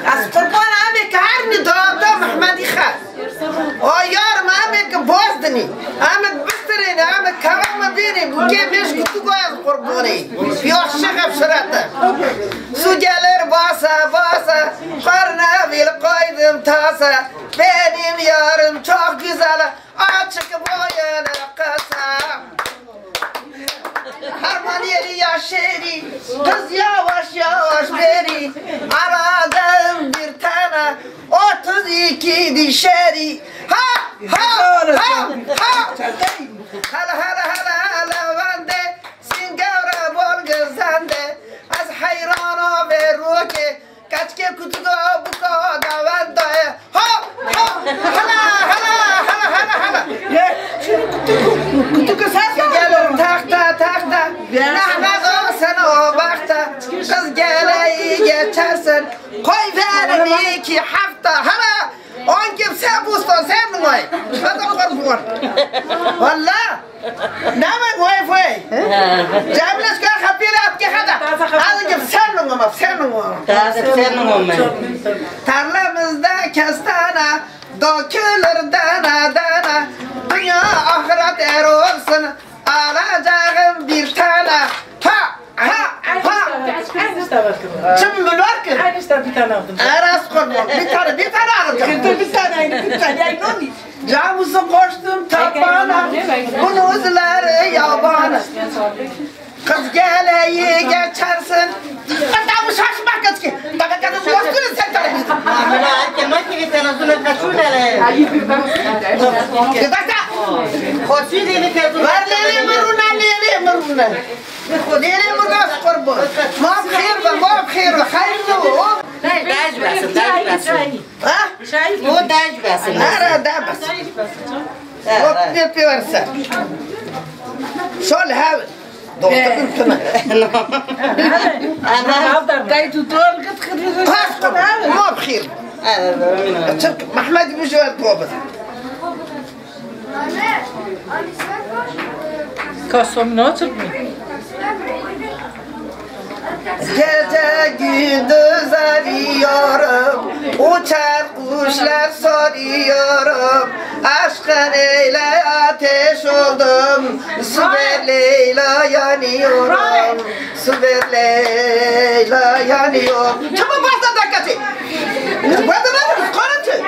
از قربان همه که هر نداده محمدی خواست آیار ما همه که بازدنی همه بسترین همه کلام بینیم که میش کتو گوی از قربانی بیاخ شخف شرطه سوگلر باسه قرنه ویل قایدم تاسه benim yarım çok güzel açık boyun kısam harmaniyeli yaşeri kız yavaş yavaş beri aradım bir tane 32 dişeri ha hala bende singavra bol gözende az hayrana ve ruke kaç ke kutuda bu kadar vende hala kutu kısas gelir takta nahna sana o bakta kız geleyi geçersin koy verin 2 hafta hala on kimse bustan sen mi vay hadi korkun valla ne mi vay vay cemleş kar kapıyla at ki hada hadi kim sen mi tarlamızda kestane dökülür dana dünya ahiret er olsun alacağım bir tane Kim var ki? Aynı işte bir tane aldım. Aras korkma. Bir tane alacağım. Bir tane. Camısı koştum tapana. Bunu üzüleri yabana. Kız geleyi geçersin. Adamı şaşmak kız ki. Bak kadın dostunu sen tanımışsın. Amına erken makine televizyona kaçırlar. Bir dakika. Hoşçi deli kızım. Var leli mıruna. Leli mıruna korkma. Ma bخير خير داج بس ها؟ مو داج بس أنا دابس وقتي ورسة شو الهاول دوقتكم كنا أنا قايد تطول قد خريج ما بخير محمد بجوال طوبة Kasım ne açık mı? Gece gündüz arıyorum, uçar kuşlar soruyorum. Aşkın eyle ateş oldum, su ver Leyla yanıyorum. Su ver Leyla yanıyorum. Çabuk basta dakikati. Basta dakikati, konuşun.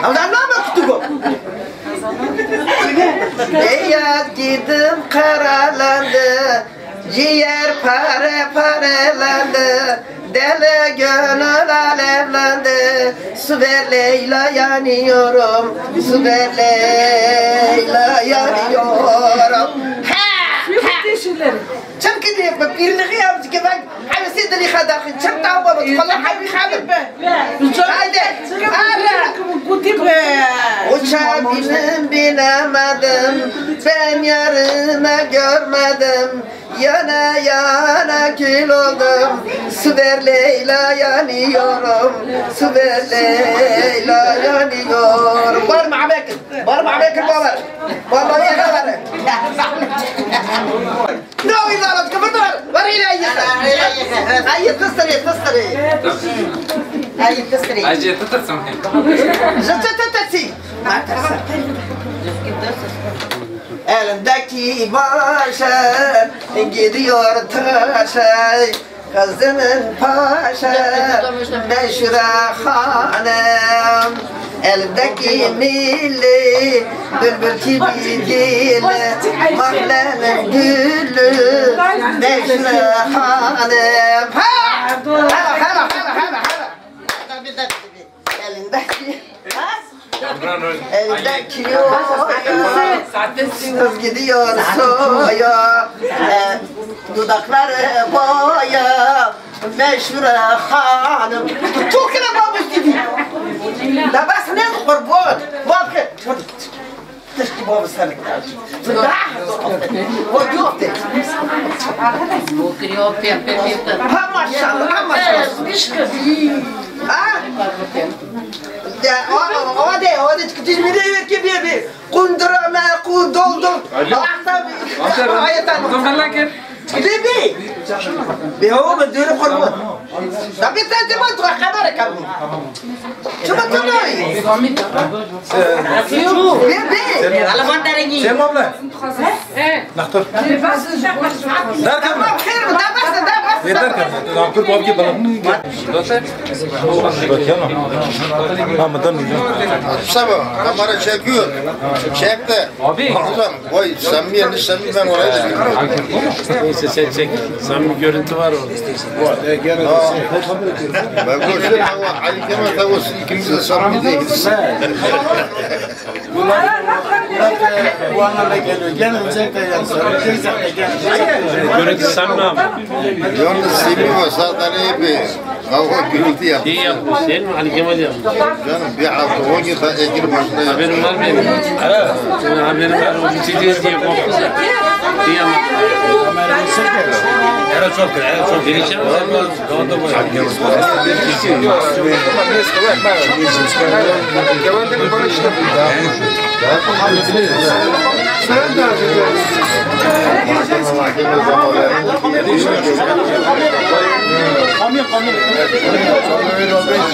Ama ne yapıyorsun bu? Beyaz gidim karalandı, ciğer parelandı, deli gönül alevlendi. Su ver Leyla yanıyorum, su ver Leyla yanıyorum. كم كده بير الغياب كمان حبسيت اللي خداخي كم تعبوا بتطلع حبي خابر Uçabildim binemedim, ben yarına görmedim. Yana kül oldum, su ver Leyla yanıyorum, su ver Leyla yanıyorum. Var mı abekir? Baba? Baba ya kadar. Ne oynadık? Kapatlar. Var ile ayı testleri. Ayı testleri. Acı tutarsam hem. Zıtıtıtıtı. Elimdeki başa gidiyor taşa. Kızımın paşa meşhur hanım. Elimdeki milli bülbül gibi dili mahallenin gülü meşhur hanım. Hala. Eldeki kız gidiyor soya, dudakları boya, meşhur hanım. Çok kalabalık gibi. La bas ne kurban? Bak. تشكي بابا سالك وجوبتك ما شاء الله هذا تجميلي كبير قندرة ما قول دول بيبي بهو بدون قربان طب انت ما تروح خبرك ابو شو بتقولي بيبي على ما درني Sen mi abla? Naktor. Derken mi? ما بخير ده بس Yeter ki. Naktor bu abi bana. Bakıyorum. Ama Sabah kamera çekiyor. Çekti. Abi. Ulan vay samimi yanlış samimi ben orayı da bilmiyorum. Neyse sen çek. Samimi görüntü var orada. Ben koştum ama Ali Kemal Tavus ikimiz de samimi değiliz. Görüntü samimi abi. Yalnız Semih ve Sağdan iyi bir kavga gürültü yaptı. İyi yapmış değil mi? Ali Kemal yapmış. Canım bir hafta 10 yıl ekil başına yaptı. Haberim var benim. Haberim var. O biteceğiz diye korktum. İyi ama. Era çok. Geleceğim sen bu. Doğada boy. Öyle olmayacak.